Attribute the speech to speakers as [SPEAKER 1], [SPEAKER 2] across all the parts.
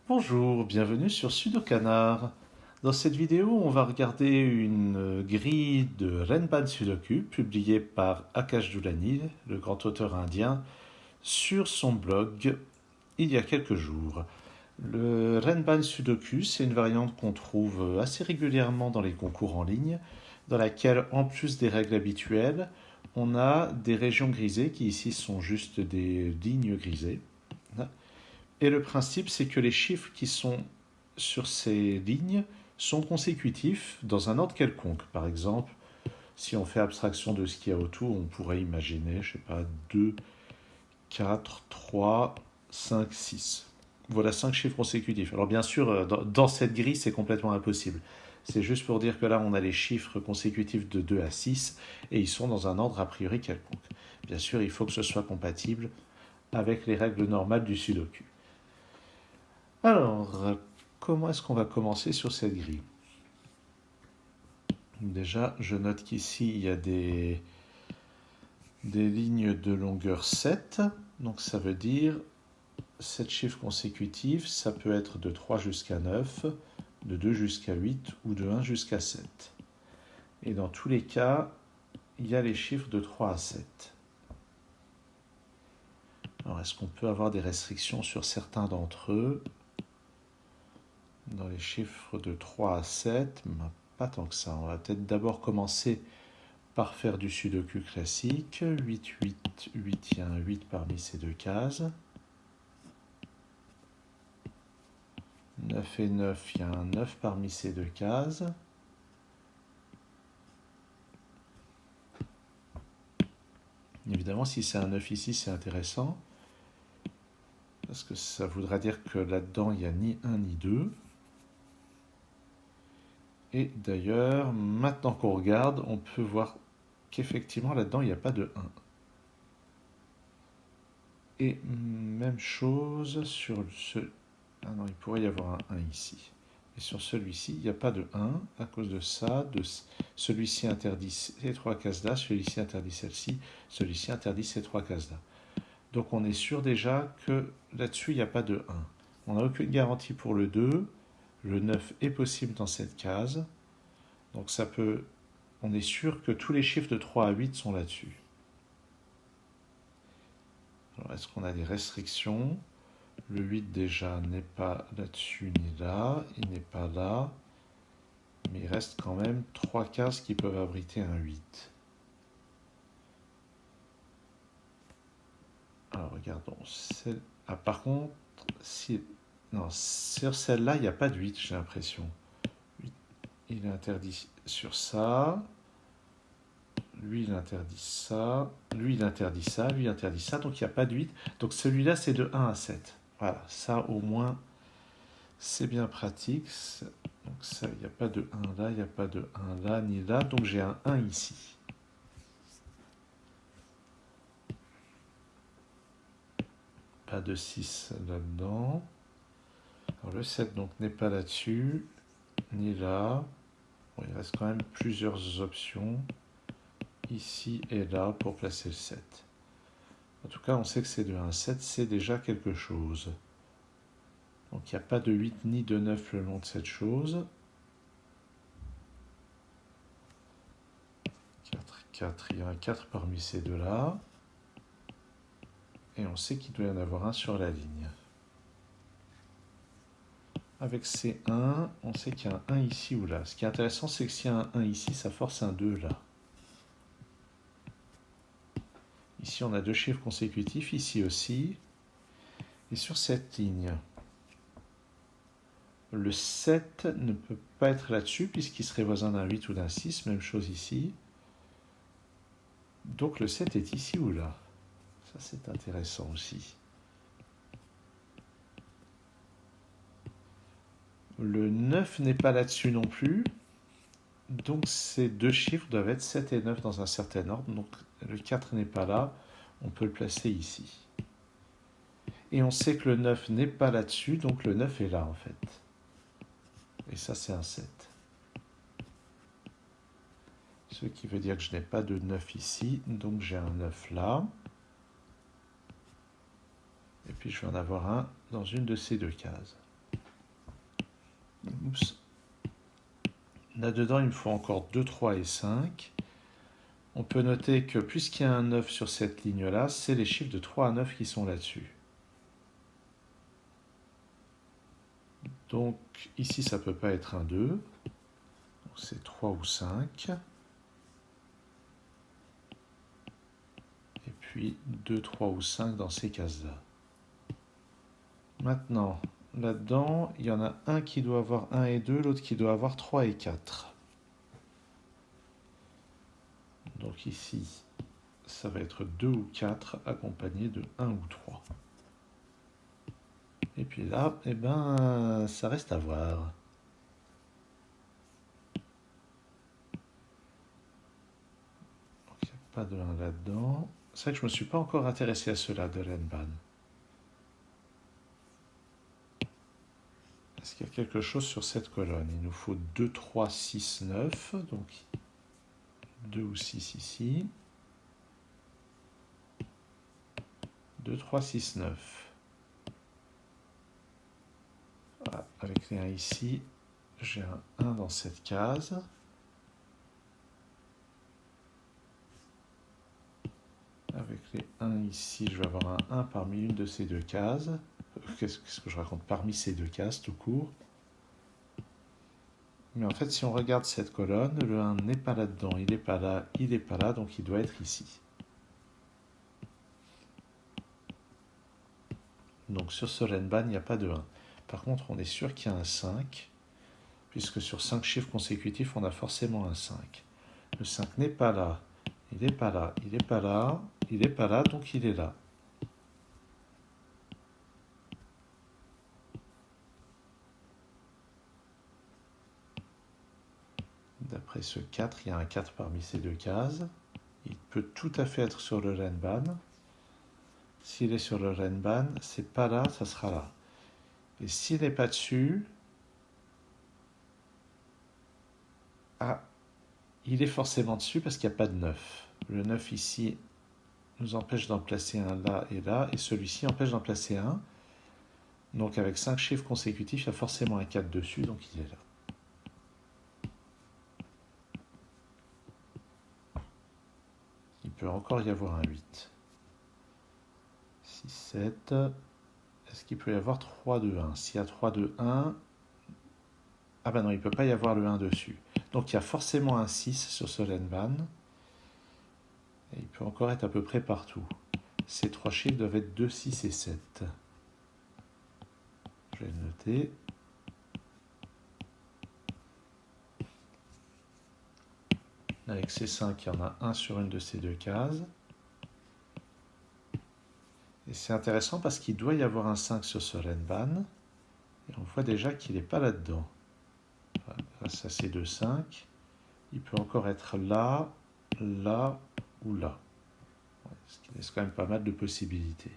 [SPEAKER 1] Bonjour, bienvenue sur Sudokanar. Dans cette vidéo, on va regarder une grille de Renban Sudoku publiée par Akash Doulani, le grand auteur indien, sur son blog il y a quelques jours. Le Renban Sudoku, c'est une variante qu'on trouve assez régulièrement dans les concours en ligne, dans laquelle, en plus des règles habituelles, on a des régions grisées qui ici sont juste des lignes grisées. Et le principe, c'est que les chiffres qui sont sur ces lignes sont consécutifs dans un ordre quelconque. Par exemple, si on fait abstraction de ce qu'il y a autour, on pourrait imaginer, je sais pas, 2, 4, 3, 5, 6. Voilà 5 chiffres consécutifs. Alors bien sûr, dans cette grille, c'est complètement impossible. C'est juste pour dire que là, on a les chiffres consécutifs de 2 à 6 et ils sont dans un ordre a priori quelconque. Bien sûr, il faut que ce soit compatible avec les règles normales du Sudoku. Alors, comment est-ce qu'on va commencer sur cette grille? Déjà, je note qu'ici, il y a des lignes de longueur 7. Donc, ça veut dire 7 chiffres consécutifs. Ça peut être de 3 jusqu'à 9, de 2 jusqu'à 8 ou de 1 jusqu'à 7. Et dans tous les cas, il y a les chiffres de 3 à 7. Alors, est-ce qu'on peut avoir des restrictions sur certains d'entre eux? Dans les chiffres de 3 à 7, pas tant que ça. On va peut-être d'abord commencer par faire du Sudoku classique. 8, 8, 8, il y a un 8 parmi ces deux cases. 9 et 9, il y a un 9 parmi ces deux cases. Évidemment, si c'est un 9 ici, c'est intéressant. Parce que ça voudra dire que là-dedans, il n'y a ni 1 ni 2. Et d'ailleurs, maintenant qu'on regarde, on peut voir qu'effectivement, là-dedans, il n'y a pas de 1. Et même chose sur ce... Ah non, il pourrait y avoir un 1 ici. Et sur celui-ci, il n'y a pas de 1 à cause de ça. Celui-ci interdit ces trois cases-là, celui-ci interdit celle-ci, celui-ci interdit ces trois cases-là. Donc on est sûr déjà que là-dessus, il n'y a pas de 1. On n'a aucune garantie pour le 2. Le 9 est possible dans cette case. Donc ça peut... On est sûr que tous les chiffres de 3 à 8 sont là-dessus. Alors est-ce qu'on a des restrictions? Le 8 déjà n'est pas là-dessus ni là, il n'est pas là, mais il reste quand même 3 cases qui peuvent abriter un 8. Alors regardons. Ah, par contre, non, sur celle-là, il n'y a pas de 8, j'ai l'impression. Il est interdit sur ça. Lui, il interdit ça. Lui, il interdit ça. Lui, il interdit ça. Donc, il n'y a pas de 8. Donc, celui-là, c'est de 1 à 7. Voilà, ça, au moins, c'est bien pratique. Donc, ça, il n'y a pas de 1 là, il n'y a pas de 1 là, ni là. Donc, j'ai un 1 ici. Pas de 6 là-dedans. Alors, le 7, donc, n'est pas là-dessus, ni là. Bon, il reste quand même plusieurs options, ici et là, pour placer le 7. En tout cas, on sait que c'est de 1 à 7, c'est déjà quelque chose. Donc il n'y a pas de 8 ni de 9 le long de cette chose. 4, 4, il y a un 4 parmi ces deux-là. Et on sait qu'il doit y en avoir un sur la ligne. Avec ces 1, on sait qu'il y a un 1 ici ou là. Ce qui est intéressant, c'est que s'il y a un 1 ici, ça force un 2 là. Ici, on a deux chiffres consécutifs, ici aussi. Et sur cette ligne, le 7 ne peut pas être là-dessus, puisqu'il serait voisin d'un 8 ou d'un 6. Même chose ici. Donc le 7 est ici ou là. Ça, c'est intéressant aussi. Le 9 n'est pas là-dessus non plus. Donc ces deux chiffres doivent être 7 et 9 dans un certain ordre. Donc le 4 n'est pas là. On peut le placer ici. Et on sait que le 9 n'est pas là-dessus. Donc le 9 est là en fait. Et ça, c'est un 7. Ce qui veut dire que je n'ai pas de 9 ici. Donc j'ai un 9 là. Et puis je vais en avoir un dans une de ces deux cases. Oups. Là-dedans, il me faut encore 2, 3 et 5. On peut noter que puisqu'il y a un 9 sur cette ligne-là, c'est les chiffres de 3 à 9 qui sont là-dessus. Donc ici, ça ne peut pas être un 2. C'est 3 ou 5. Et puis 2, 3 ou 5 dans ces cases-là. Maintenant, là-dedans, il y en a un qui doit avoir 1 et 2, l'autre qui doit avoir 3 et 4. Donc ici, ça va être 2 ou 4 accompagné de 1 ou 3. Et puis là, eh ben, ça reste à voir. Donc, il n'y a pas de 1 là-dedans. C'est vrai que je ne me suis pas encore intéressé à cela de Renban. Est-ce qu'il y a quelque chose sur cette colonne? Il nous faut 2, 3, 6, 9. Donc 2 ou 6 ici. 2, 3, 6, 9. Voilà. Avec les 1 ici, j'ai un 1 dans cette case. Avec les 1 ici, je vais avoir un 1 parmi une de ces deux cases. Qu'est-ce que je raconte? Parmi ces deux cases, tout court. Mais en fait, si on regarde cette colonne, le 1 n'est pas là-dedans. Il n'est pas là, il n'est pas là, donc il doit être ici. Donc sur ce Renban, il n'y a pas de 1. Par contre, on est sûr qu'il y a un 5, puisque sur 5 chiffres consécutifs, on a forcément un 5. Le 5 n'est pas là, il n'est pas là, il n'est pas là, il n'est pas là, donc il est là. D'après ce 4, il y a un 4 parmi ces deux cases. Il peut tout à fait être sur le Renban. S'il est sur le Renban, c'est pas là, ça sera là. Et s'il n'est pas dessus, ah, il est forcément dessus parce qu'il n'y a pas de 9. Le 9 ici nous empêche d'en placer un là, et celui-ci empêche d'en placer un. Donc avec 5 chiffres consécutifs, il y a forcément un 4 dessus, donc il est là. Il peut encore y avoir un 8. 6, 7. Est-ce qu'il peut y avoir 3, 2, 1? S'il y a 3, 2, 1... Ah ben non, il ne peut pas y avoir le 1 dessus. Donc il y a forcément un 6 sur ce Renban. Et il peut encore être à peu près partout. Ces trois chiffres doivent être 2, 6 et 7. Je vais le noter. Avec ces 5, il y en a un sur une de ces deux cases. Et c'est intéressant parce qu'il doit y avoir un 5 sur ce Renban. Et on voit déjà qu'il n'est pas là-dedans. Grâce à ces deux 5, il peut encore être là, là ou là. Ce qui laisse quand même pas mal de possibilités.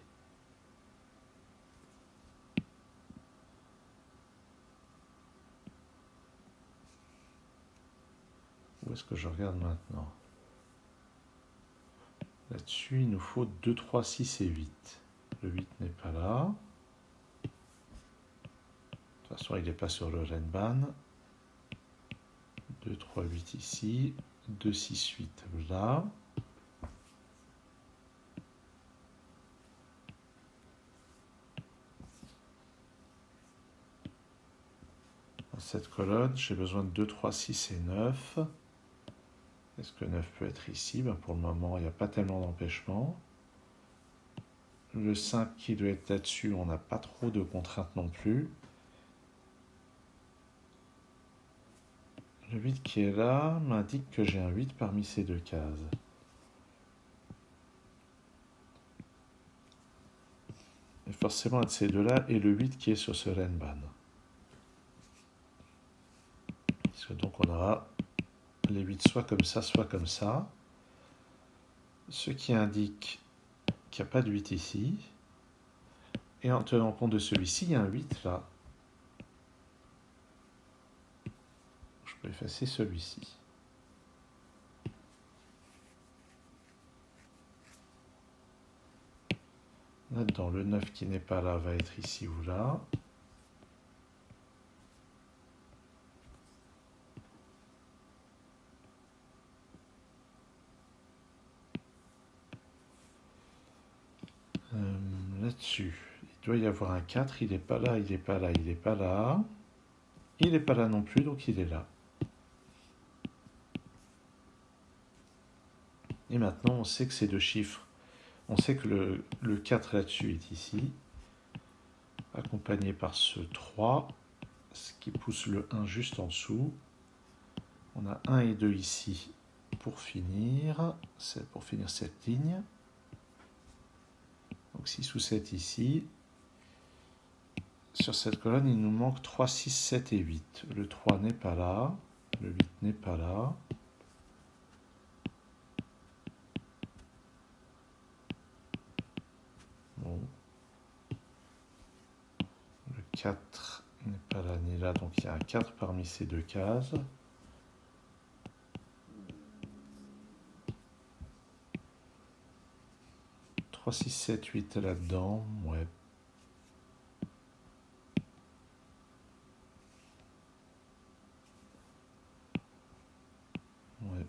[SPEAKER 1] Où est-ce que je regarde maintenant? Là-dessus, il nous faut 2, 3, 6 et 8. Le 8 n'est pas là. De toute façon, il n'est pas sur le Renban. 2, 3, 8 ici. 2, 6, 8 là. Dans cette colonne, j'ai besoin de 2, 3, 6 et 9. Est-ce que 9 peut être ici? Ben pour le moment, il n'y a pas tellement d'empêchement. Le 5 qui doit être là-dessus, on n'a pas trop de contraintes non plus. Le 8 qui est là m'indique que j'ai un 8 parmi ces deux cases. Et forcément, un de ces deux-là est le 8 qui est sur ce Renban. Puisque donc on aura les 8 soit comme ça, soit comme ça. Ce qui indique qu'il n'y a pas de 8 ici. Et en tenant compte de celui-ci, il y a un 8 là. Je peux effacer celui-ci. Là-dedans, le 9 qui n'est pas là va être ici ou là. là-dessus. Il doit y avoir un 4, il n'est pas là, il n'est pas là, il n'est pas là. Il n'est pas là non plus, donc il est là. Et maintenant, on sait que ces deux chiffres, on sait que le 4 là-dessus est ici, accompagné par ce 3, ce qui pousse le 1 juste en dessous. On a 1 et 2 ici pour finir cette ligne. Donc 6 ou 7 ici. Sur cette colonne, il nous manque 3, 6, 7 et 8. Le 3 n'est pas là, le 8 n'est pas là. Bon. Le 4 n'est pas là ni là, donc il y a un 4 parmi ces deux cases. « 3, 6, 7, 8 là-dedans, ouais. Ouais.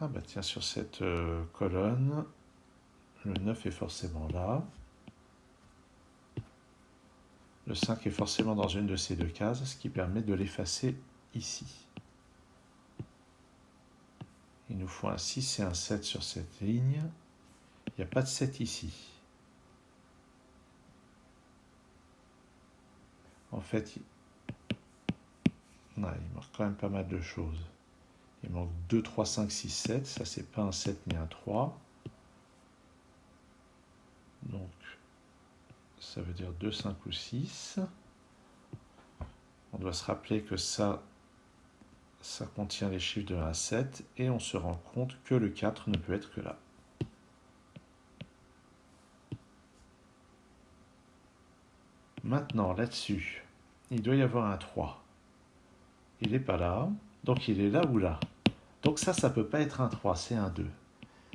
[SPEAKER 1] Ah bah tiens, sur cette colonne, le 9 est forcément là. Le 5 est forcément dans une de ces deux cases, ce qui permet de l'effacer ici. Il nous faut un 6 et un 7 sur cette ligne. Il n'y a pas de 7 ici. En fait, il manque quand même pas mal de choses. Il manque 2, 3, 5, 6, 7. Ça, c'est pas un 7 ni un 3. Donc, ça veut dire 2, 5 ou 6. On doit se rappeler que ça contient les chiffres de 1 à 7. Et on se rend compte que le 4 ne peut être que là. Maintenant, là-dessus, il doit y avoir un 3. Il n'est pas là. Donc, il est là ou là. Donc ça ne peut pas être un 3, c'est un 2.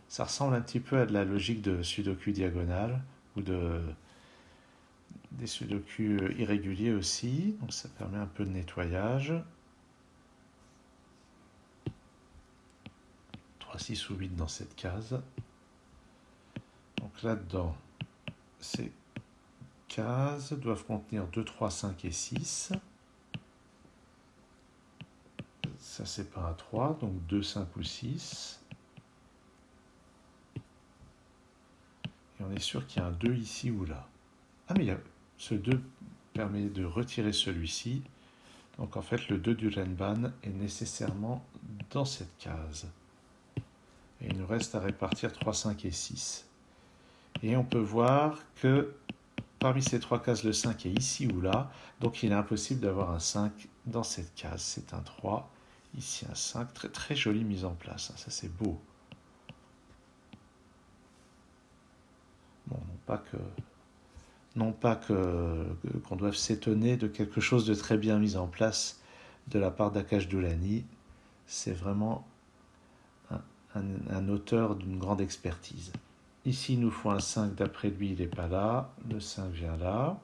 [SPEAKER 1] Ça ressemble un petit peu à de la logique de sudoku diagonale ou des sudoku irréguliers aussi. Donc ça permet un peu de nettoyage. 3, 6 ou 8 dans cette case. Donc là-dedans, ces cases doivent contenir 2, 3, 5 et 6. Ça, c'est pas un 3, donc 2, 5 ou 6. Et on est sûr qu'il y a un 2 ici ou là. Ah, mais ce 2 permet de retirer celui-ci. Donc en fait, le 2 du Renban est nécessairement dans cette case. Et il nous reste à répartir 3, 5 et 6. Et on peut voir que parmi ces trois cases, le 5 est ici ou là. Donc il est impossible d'avoir un 5 dans cette case. C'est un 3. Ici un 5. Très, très jolie mise en place. Ça, c'est beau. Bon, non pas qu'on doive s'étonner de quelque chose de très bien mis en place de la part d'Akash Doulani. C'est vraiment un auteur d'une grande expertise. Ici, il nous faut un 5, d'après lui, il n'est pas là. Le 5 vient là.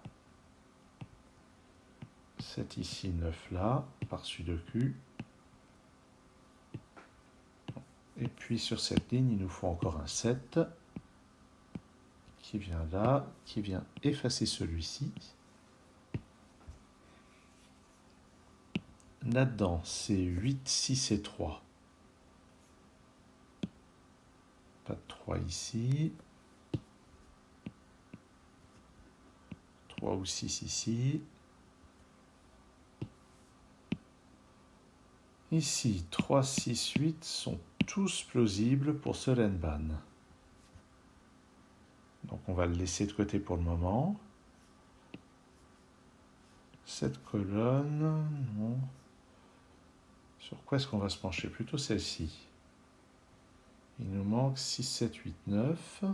[SPEAKER 1] 7 ici, 9 là, par sudoku. Et puis sur cette ligne, il nous faut encore un 7 qui vient là, qui vient effacer celui-ci. Là-dedans, c'est 8, 6 et 3. Pas de 3 ici. 3 ou 6 ici. Ici, 3, 6, 8 sont tous plausibles pour ce Renban. Donc on va le laisser de côté pour le moment. Cette colonne, non. Sur quoi est-ce qu'on va se pencher? Plutôt celle-ci. Il nous manque 6, 7, 8, 9.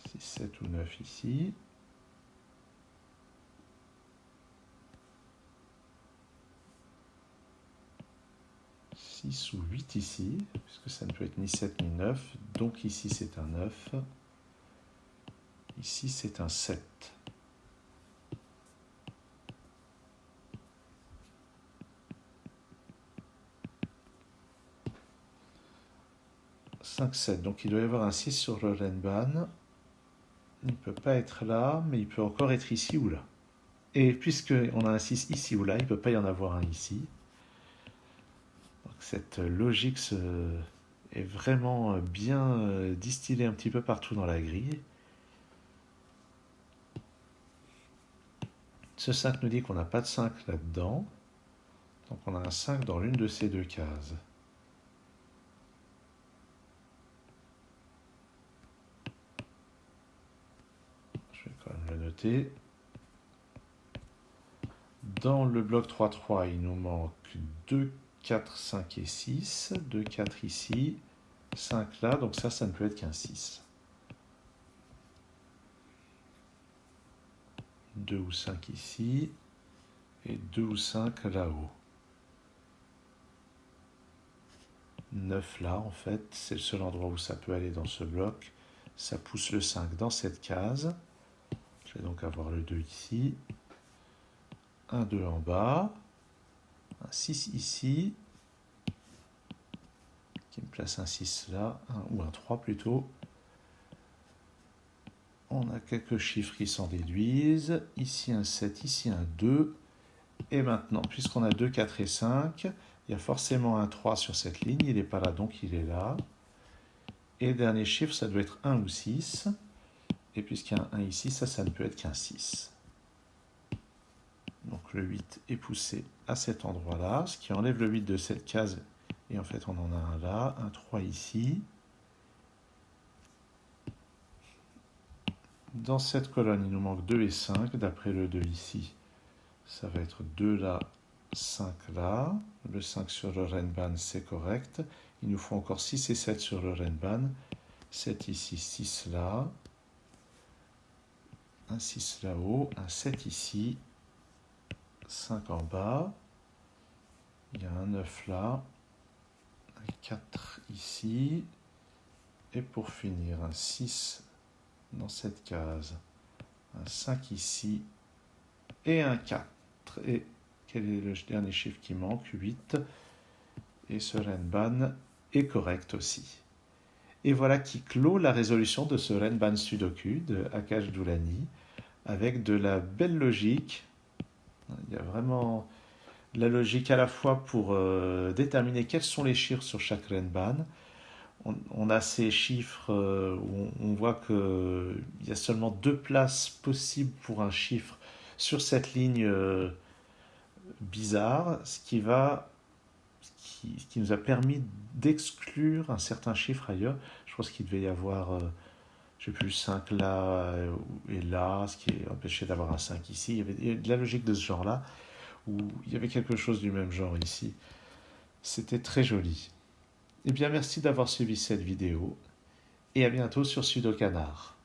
[SPEAKER 1] 6, 7 ou 9 ici. Ou 8 ici, puisque ça ne peut être ni 7 ni 9. Donc ici c'est un 9. Ici c'est un 7. 5, 7. Donc il doit y avoir un 6 sur le Renban. Il ne peut pas être là, mais il peut encore être ici ou là. Et puisqu'on a un 6 ici ou là, il ne peut pas y en avoir un ici. Donc cette logique est vraiment bien distillée un petit peu partout dans la grille. Ce 5 nous dit qu'on n'a pas de 5 là-dedans. Donc on a un 5 dans l'une de ces deux cases. Je vais quand même le noter. Dans le bloc 3-3, il nous manque 2, 4, 5 et 6. 2, 4 ici, 5 là, donc ça ne peut être qu'un 6. 2 ou 5 ici, et 2 ou 5 là-haut. 9 là, en fait, c'est le seul endroit où ça peut aller dans ce bloc. Ça pousse le 5 dans cette case. Je vais donc avoir le 2 ici. Un 2 en bas. Un 6 ici. Qui me place un 6 là, ou un 3 plutôt. On a quelques chiffres qui s'en déduisent. Ici un 7, ici un 2. Et maintenant, puisqu'on a 2, 4 et 5, il y a forcément un 3 sur cette ligne. Il n'est pas là, donc il est là. Et le dernier chiffre, ça doit être 1 ou 6. Et puisqu'il y a un 1 ici, ça ne peut être qu'un 6. Donc le 8 est poussé à cet endroit-là, ce qui enlève le 8 de cette case. Et en fait, on en a un là, un 3 ici. Dans cette colonne, il nous manque 2 et 5. D'après le 2 ici, ça va être 2 là, 5 là. Le 5 sur le Renban, c'est correct. Il nous faut encore 6 et 7 sur le Renban. 7 ici, 6 là. Un 6 là-haut, un 7 ici. 5 en bas. Il y a un 9 là. Un 4 ici. Et pour finir, un 6 dans cette case. Un 5 ici. Et un 4. Et quel est le dernier chiffre qui manque? 8. Et ce Renban est correct aussi. Et voilà qui clôt la résolution de ce Renban Sudoku de Akash Doulani avec de la belle logique. Il y a vraiment la logique à la fois pour déterminer quels sont les chiffres sur chaque Renban. On a ces chiffres où on voit qu'il y a seulement 2 places possibles pour un chiffre sur cette ligne bizarre, ce qui nous a permis d'exclure un certain chiffre ailleurs. Je pense qu'il devait y avoir, je sais plus, 5 là et là, ce qui empêchait d'avoir un 5 ici. Il y avait de la logique de ce genre-là, où il y avait quelque chose du même genre ici. C'était très joli. Eh bien, merci d'avoir suivi cette vidéo, et à bientôt sur Sudokanar.